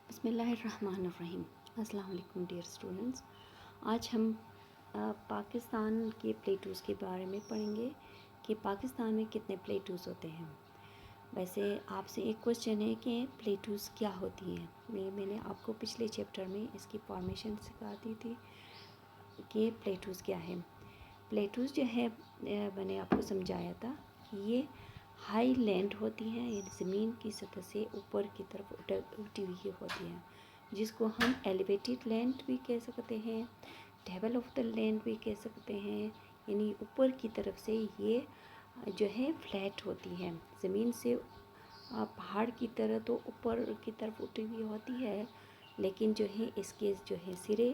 بسم اللہ الرحمن الرحیم۔ السلام علیکم ڈیئر اسٹوڈنٹس۔ آج ہم پاکستان کے پلیٹوز کے بارے میں پڑھیں گے کہ پاکستان میں کتنے پلیٹوز ہوتے ہیں۔ ویسے آپ سے ایک کوشچن ہے کہ پلیٹوز کیا ہوتی ہیں۔ میں نے آپ کو پچھلے چیپٹر میں اس کی فارمیشن سکھا دی تھی کہ پلیٹوز کیا ہے۔ پلیٹوز جو ہے میں نے آپ کو سمجھایا تھا کہ یہ ہائی لینڈ ہوتی ہیں، یہ زمین کی سطح سے اوپر کی طرف اٹھی ہوئی ہوتی ہیں، جس کو ہم ایلیویٹڈ لینڈ بھی کہہ سکتے ہیں، ٹیبل آف دا لینڈ بھی کہہ سکتے ہیں۔ یعنی اوپر کی طرف سے یہ جو ہے فلیٹ ہوتی ہے، زمین سے پہاڑ کی طرح تو اوپر کی طرف اٹھی ہوئی ہوتی ہے، لیکن جو ہے اس کے جو ہے سرے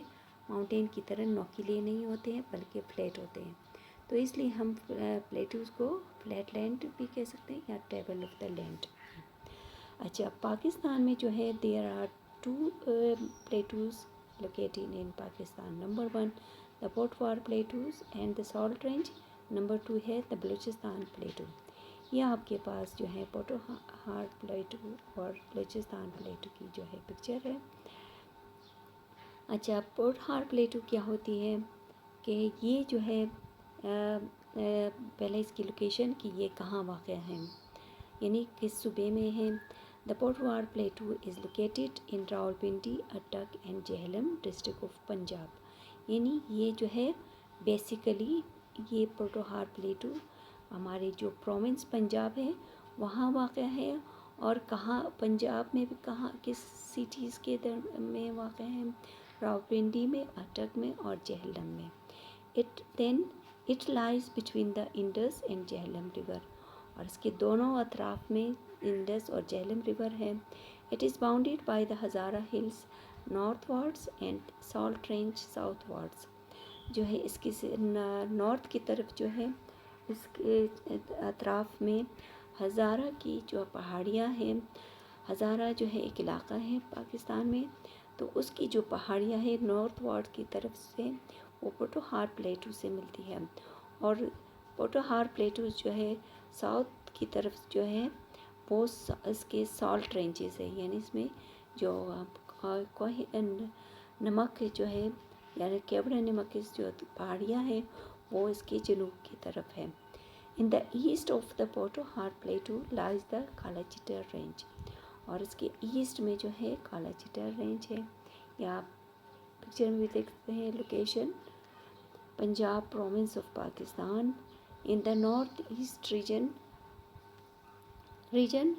ماؤنٹین کی طرح نوکیلے نہیں ہوتے ہیں بلکہ فلیٹ ہوتے ہیں، تو اس لیے ہم پلیٹوز کو فلیٹ لینڈ بھی کہہ سکتے ہیں یا ٹیبل آف دا لینڈ۔ اچھا، پاکستان میں جو ہے there are two plateaus located in Pakistan. Number 1 the Potwar plateaus and the salt range, number 2 ہے دا بلوچستان پلیٹو۔ یہ آپ کے پاس جو ہے پوٹوہار پلیٹو اور بلوچستان پلیٹو کی جو ہے پکچر ہے۔ اچھا، پوٹوہار پلیٹو کیا ہوتی ہے کہ یہ جو ہے پہلے اس کی لوکیشن کہ یہ کہاں واقع ہے، یعنی کس صوبے میں ہے۔ The Potohar plateau is located in Rawalpindi, Attock and Jhelum district of Punjab. یعنی یہ جو ہے بیسیکلی یہ پوٹوہار پلیٹو ہمارے جو پروونس پنجاب ہے وہاں واقع ہے، اور کہاں پنجاب میں بھی کہاں کس سٹیز کے میں واقع ہے، راولپنڈی میں، اٹک میں اور جہلم میں۔ It lies between the Indus and Jhelum river، اور اس کے دونوں اطراف میں انڈس اور جہلم ریور ہے۔ It is bounded by the Hazara Hills northwards and Salt Range southwards۔ جو ہے اس کی نارتھ کی طرف جو ہے اس کے اطراف میں ہزارہ کی جو پہاڑیاں ہیں، ہزارہ جو ہے ایک علاقہ ہے پاکستان میں، تو اس کی جو پہاڑیاں ہیں نارتھ وارڈ کی طرف سے وہ پوٹوہار پلیٹو سے ملتی ہے، اور پوٹوہار پلیٹو جو ہے ساؤتھ کی طرف جو ہے وہ اس کے سالٹ رینجز ہے، یعنی اس میں جو نمک جو ہے یعنی کیوڑا نمک جو پہاڑیاں ہیں وہ اس کے جنوب کی طرف ہے۔ In the east of the Potohar plateau lies the Kala Chitta range, اور اس کے ایسٹ میں جو ہے کالا چٹر رینج ہے۔ یا آپ پکچر میں بھی دیکھ سکتے ہیں location, Punjab province of Pakistan in the north east region,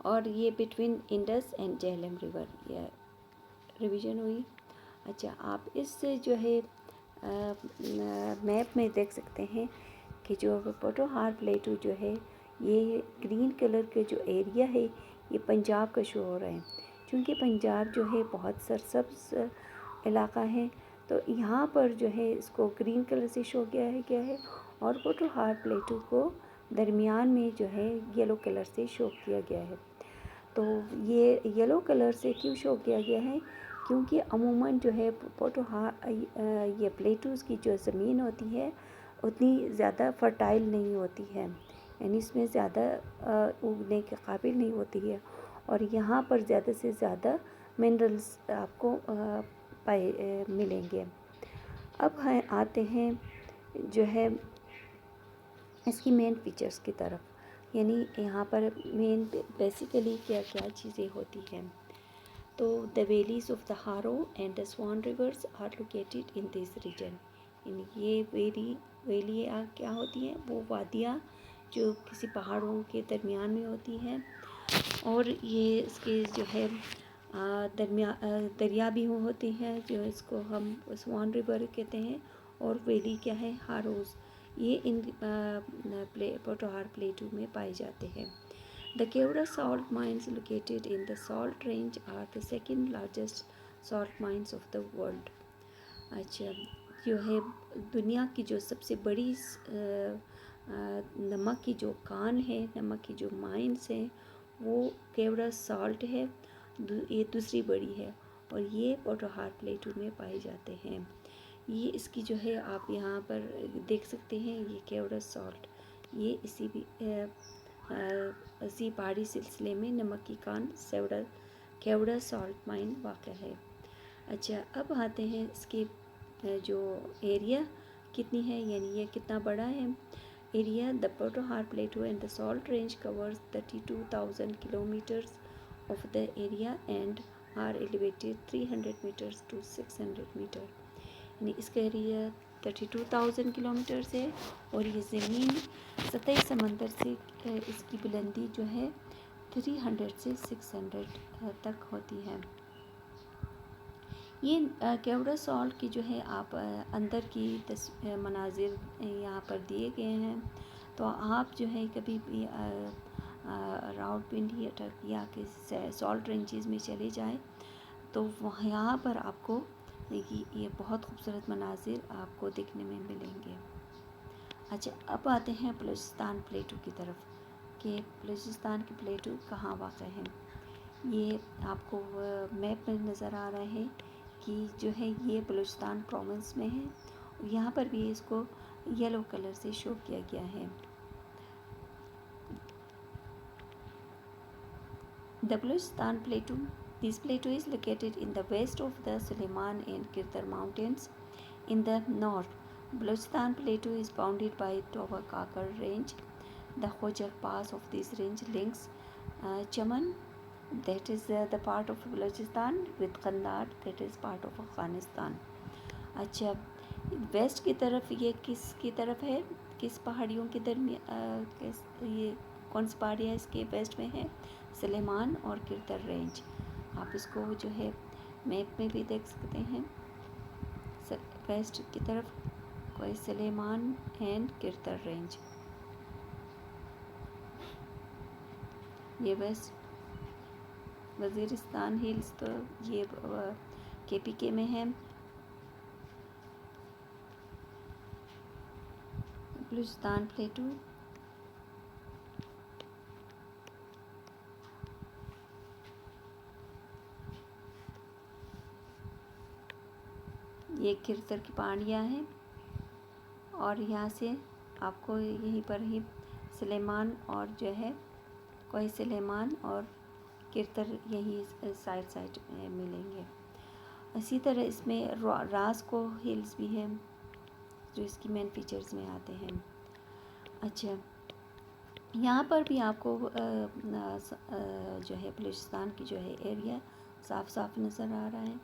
اور یہ between Indus and Jhelum river, یہ ریویژن ہوئی۔ اچھا، آپ اس سے جو ہے میپ میں دیکھ سکتے ہیں کہ جو پوٹوہار پلیٹو جو ہے یہ گرین کلر کے جو ایریا ہے یہ پنجاب کا شو ہو رہا ہے، چونکہ پنجاب جو ہے بہت سرسبز علاقہ ہے، تو یہاں پر جو ہے اس کو گرین کلر سے شو کیا ہے، اور پوٹوہار پلیٹو کو درمیان میں جو ہے یلو کلر سے شو کیا گیا ہے۔ تو یہ یلو کلر سے کیوں شو کیا گیا ہے؟ کیونکہ عموماً جو ہے یہ پلیٹوز کی جو زمین ہوتی ہے اتنی زیادہ فرٹائل نہیں ہوتی ہے، یعنی اس میں زیادہ اگنے کے قابل نہیں ہوتی ہے، اور یہاں پر زیادہ سے زیادہ منرلز آپ کو ملیں گے۔ اب آتے ہیں جو ہے اس کی مین فیچرز کی طرف، یعنی یہاں پر مین بیسیکلی کیا کیا چیزیں ہوتی ہیں۔ تو the valleys of the Haro and the Swan rivers are located in this region۔ یعنی یہ ویلی کیا ہوتی ہیں؟ وہ وادیاں جو کسی پہاڑوں کے درمیان میں ہوتی ہیں، اور یہ اس کے جو ہے دریا بھی ہوتے ہیں جو اس کو ہم سوان ریور کہتے ہیں، اور ویلی کیا ہے؟ ہاروز، یہ ان پوٹوہار پلیٹو میں پائے جاتے ہیں۔ The Kevra salt mines located in the Salt Range are the second largest salt mines of the world۔ اچھا، جو ہے دنیا کی جو سب سے بڑی نمک کی جو کان ہے، نمک کی جو مائنس ہیں، وہ کیوڑا سالٹ ہے، یہ دوسری بڑی ہے، اور یہ پوٹوہار پلیٹو میں پائے جاتے ہیں۔ یہ اس کی جو ہے آپ یہاں پر دیکھ سکتے ہیں، یہ کیوڑا سالٹ یہ اسی پہاڑی سلسلے میں نمک کی کان کیوڑا سالٹ مائن واقع ہے. اچھا اب آتے ہیں اس کی جو ایریا کتنی ہے، یعنی یہ کتنا بڑا ہے. Area the Potohar plateau and the salt range covers 32,000 kilometers of the area and are elevated 300 meters to 600 meter. یعنی اس کا ایریا 32,000 kilometers ہے اور یہ زمین سطح سمندر سے اس کی بلندی جو ہے 300 سے 600 تک ہوتی ہے. یہ کیوڑا سالٹ کی جو ہے آپ اندر کی مناظر یہاں پر دیے گئے ہیں. تو آپ جو ہے کبھی بھی راؤٹ پنڈی یا سالٹ رینجز میں چلے جائیں تو یہاں پر آپ کو یہ بہت خوبصورت مناظر آپ کو دیکھنے میں ملیں گے. اچھا اب آتے ہیں بلوچستان پلیٹو کی طرف کہ بلوچستان کی پلیٹو کہاں واقع ہے. یہ آپ کو میپ میں نظر آ رہا ہے کہ جو ہے یہ بلوچستان پروونس میں ہے. یہاں پر بھی اس کو یلو کلر سے شو کیا گیا ہے. The Balochistan Plateau. This plateau is located in the west of the Suleiman and Kirtar mountains. In the north, Balochistan Plateau is bounded by Toba Kakar range. The Khojar pass of this range links Chaman, that is the part of Balochistan, with Kandar, that is part of Afghanistan. اچھا waste کی طرف یہ کس کی طرف ہے، کس پہاڑیوں کے درمیان، یہ کون سی پہاڑیاں اس کے ویسٹ میں ہے؟ سلیمان اور کرتر رینج. آپ اس کو جو ہے میپ میں بھی دیکھ سکتے ہیں. ویسٹ کی طرف کوئی سلیمان اینڈ کرتر رینج. یہ ویسٹ وزیرستان ہلز تو یہ KPK میں ہے. بلوچستان پلیٹو یہ کرتر کی پہاڑیاں ہیں اور یہاں سے آپ کو یہیں پر ہی سلیمان اور جو ہے کوئی سلیمان اور کرتر یہی سائڈ میں ملیں گے. اسی طرح اس میں راسکو ہلز بھی ہیں جو اس کی مین فیچرز میں آتے ہیں. اچھا یہاں پر بھی آپ کو جو ہے بلوچستان کی جو ہے ایریا صاف صاف نظر آ رہا ہے.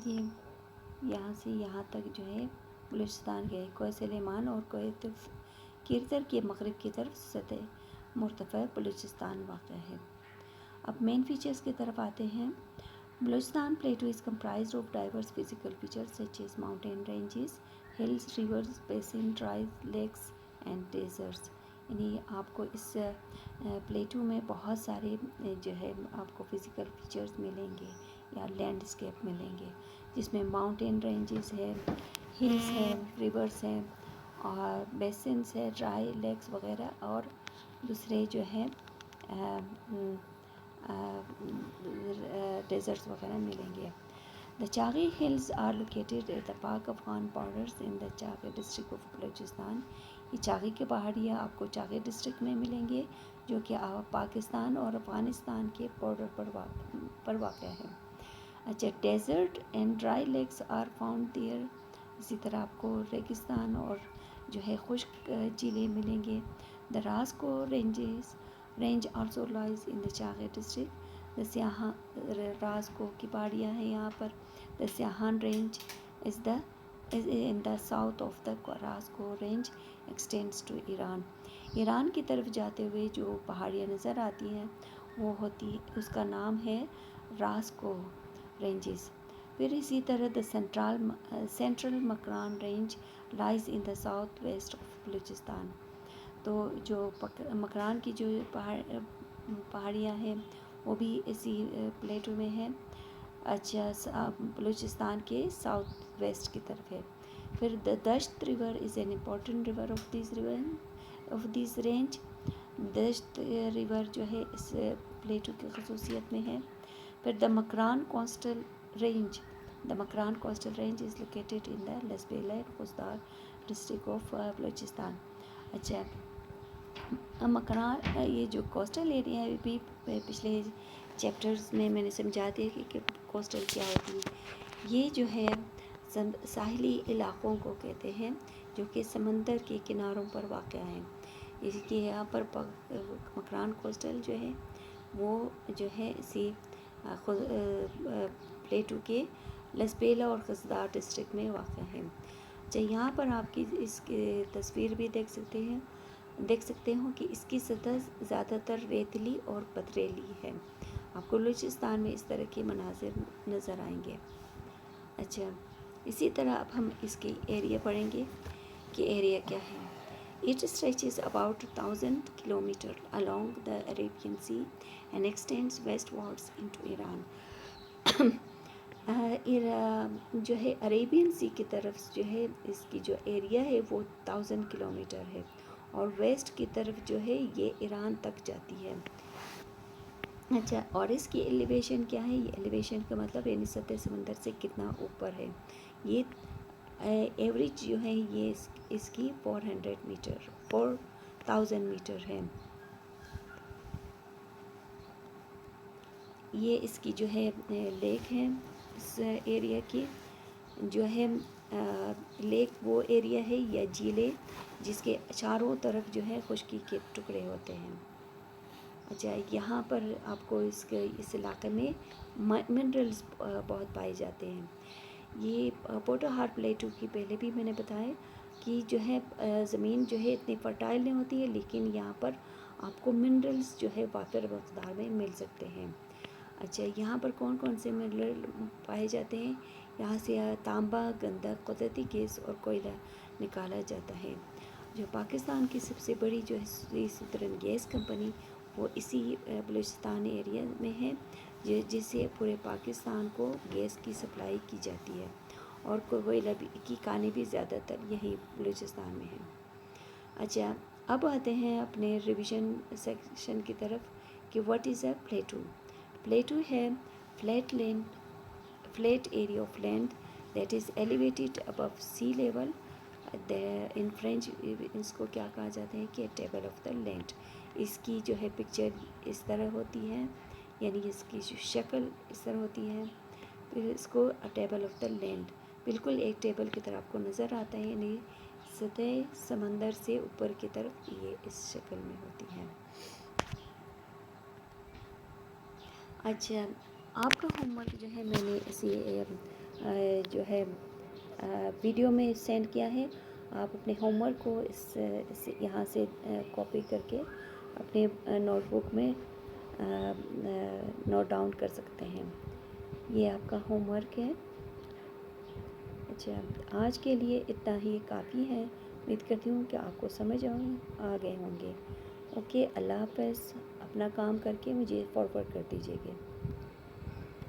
یہ یہاں سے یہاں تک جو ہے بلوچستان کے کوہ سلیمان اور کوہ کرتر کے مغرب کی طرف سطح مرتفع بلوچستان واقع ہے. اب مین فیچرز کی طرف آتے ہیں. Balochistan plateau is comprised of diverse physical features such as mountain ranges, hills, rivers, basin, dry lakes and deserts. یعنی آپ کو اس پلیٹو میں بہت سارے جو ہے آپ کو فزیکل فیچرز ملیں گے یا لینڈسکیپ ملیں گے جس میں ماؤنٹین رینجز ہے، ہلز ہے، ریورز ہیں اور بیسنس ہے، ڈرائی لیکس وغیرہ اور دوسرے جو ہے ڈیزرٹس وغیرہ ملیں گے. The Chaghi Hills are located at the Pak Afghan borders in the Chaghi district of Balochistan. یہ چاغی کے پہاڑیاں آپ کو چاغی ڈسٹرکٹ میں ملیں گے جو کہ پاکستان اور افغانستان کے بارڈر پر واقع ہے. اچھا desert and dry lakes are found there. اسی طرح آپ کو ریگستان اور جو ہے خشک جھیلیں ملیں گے. The Rasco range also lies in the Chaghi district. The سیاحان راسکو کی پہاڑیاں ہیں یہاں پر. The Siahan range is in the south of the Rasco range extends to Iran. Iran کی طرف جاتے ہوئے جو پہاڑیاں نظر آتی ہیں وہ اس کا نام ہے راسکو رینجز. پھر اسی طرح the central Makran range لائز in the south waste of Balochistan. تو جو مکران کی جو پہاڑیاں ہیں وہ بھی اسی پلیٹو میں ہیں. اچھا بلوچستان کے ساؤتھ ویسٹ کی طرف ہے. پھر the Dasht river is an important river of this range. Dasht river جو ہے اس پلیٹو کی خصوصیت میں ہے. پھر the Makran coastal range. The Makran coastal range is located in the Lasbela Khuzdar district of Balochistan. اچھا مکران یہ جو کوسٹل ایریا ہے بھی پچھلے چیپٹرز میں نے سمجھا دیا کہ کوسٹل کیا ہوتی ہے. یہ جو ہے ساحلی علاقوں کو کہتے ہیں جو کہ سمندر کے کناروں پر واقع ہیں. اس کے یہاں پر مکران کوسٹل جو ہے وہ جو ہے اسی پلیٹو کے لسبیلا اور قصدار ڈسٹرکٹ میں واقع ہے. اچھا یہاں پر آپ کی اس کی تصویر بھی دیکھ سکتے ہوں کہ اس کی سطح زیادہ تر ریتلی اور پتھریلی ہے. آپ کو بلوچستان میں اس طرح کے مناظر نظر آئیں گے. اچھا اسی طرح اب ہم اس کی ایریا پڑھیں گے کہ ایریا کیا ہے. It stretches about 1,000 kilometer along the Arabian Sea and extends westwards into Iran. جو ہے عربین سی کی طرف جو ہے اس کی جو ایریا ہے وہ 1,000 کلومیٹر ہے اور ویسٹ کی طرف جو ہے یہ ایران تک جاتی ہے. اچھا اور اس کی ایلیویشن کیا ہے. یہ ایلیویشن کا مطلب یعنی سطح سمندر سے کتنا اوپر ہے. یہ ایوریج جو ہے یہ اس کی 4,000 میٹر ہے. یہ اس کی جو ہے لیک ہے اس ایریا کی جو ہے لیک وہ ایریا ہے یا جھیلیں جس کے چاروں طرف جو ہے خشکی کے ٹکڑے ہوتے ہیں. اچھا یہاں پر آپ کو اس علاقے میں منرلز بہت پائے جاتے ہیں. یہ پوٹوہار پلیٹو کی پہلے بھی میں نے بتایا کہ جو ہے زمین جو ہے اتنی فرٹائل نہیں ہوتی ہے لیکن یہاں پر آپ کو منرلز جو ہے وافر مقدار میں مل سکتے ہیں. اچھا یہاں پر کون کون سے منرل پائے جاتے ہیں. یہاں سے تانبا گندھک قدرتی گیس اور کوئلہ نکالا جاتا ہے. جو پاکستان کی سب سے بڑی جو ہے سدرن گیس کمپنی وہ اسی بلوچستان ایریا میں ہے جس سے پورے پاکستان کو گیس کی سپلائی کی جاتی ہے اور کوئلہ کی کانیں بھی زیادہ تر یہی بلوچستان میں ہیں. اچھا اب آتے ہیں اپنے ریویژن سیکشن کی طرف کہ what is a plateau. Plateau ہے flat area of land that is elevated above sea level. In French اس کو کیا کہا جاتا ہے کہ ٹیبل آف دا لینڈ. اس کی جو ہے پکچر اس طرح ہوتی ہے یعنی اس کی جو شکل اس طرح ہوتی ہے. پھر اس کو ٹیبل آف دا لینڈ بالکل ایک ٹیبل کی طرح آپ کو نظر آتا ہے یعنی سطح سمندر سے اوپر کی طرف یہ اس شکل میں ہوتی ہے. اچھا آپ کا ہوم ورک جو ہے میں نے اسی جو ہے ویڈیو میں سینڈ کیا ہے. آپ اپنے ہوم ورک کو اس یہاں سے کاپی کر کے اپنے نوٹ بک میں نوٹ ڈاؤن کر سکتے ہیں. یہ آپ کا ہوم ورک ہے. اچھا آج کے لیے اتنا ہی کافی ہے. امید کرتی ہوں کہ آپ کو سمجھ آ گئے ہوں گے. اوکے اللہ حافظ. اپنا کام کر کے مجھے فارورڈ کر دیجیے گا.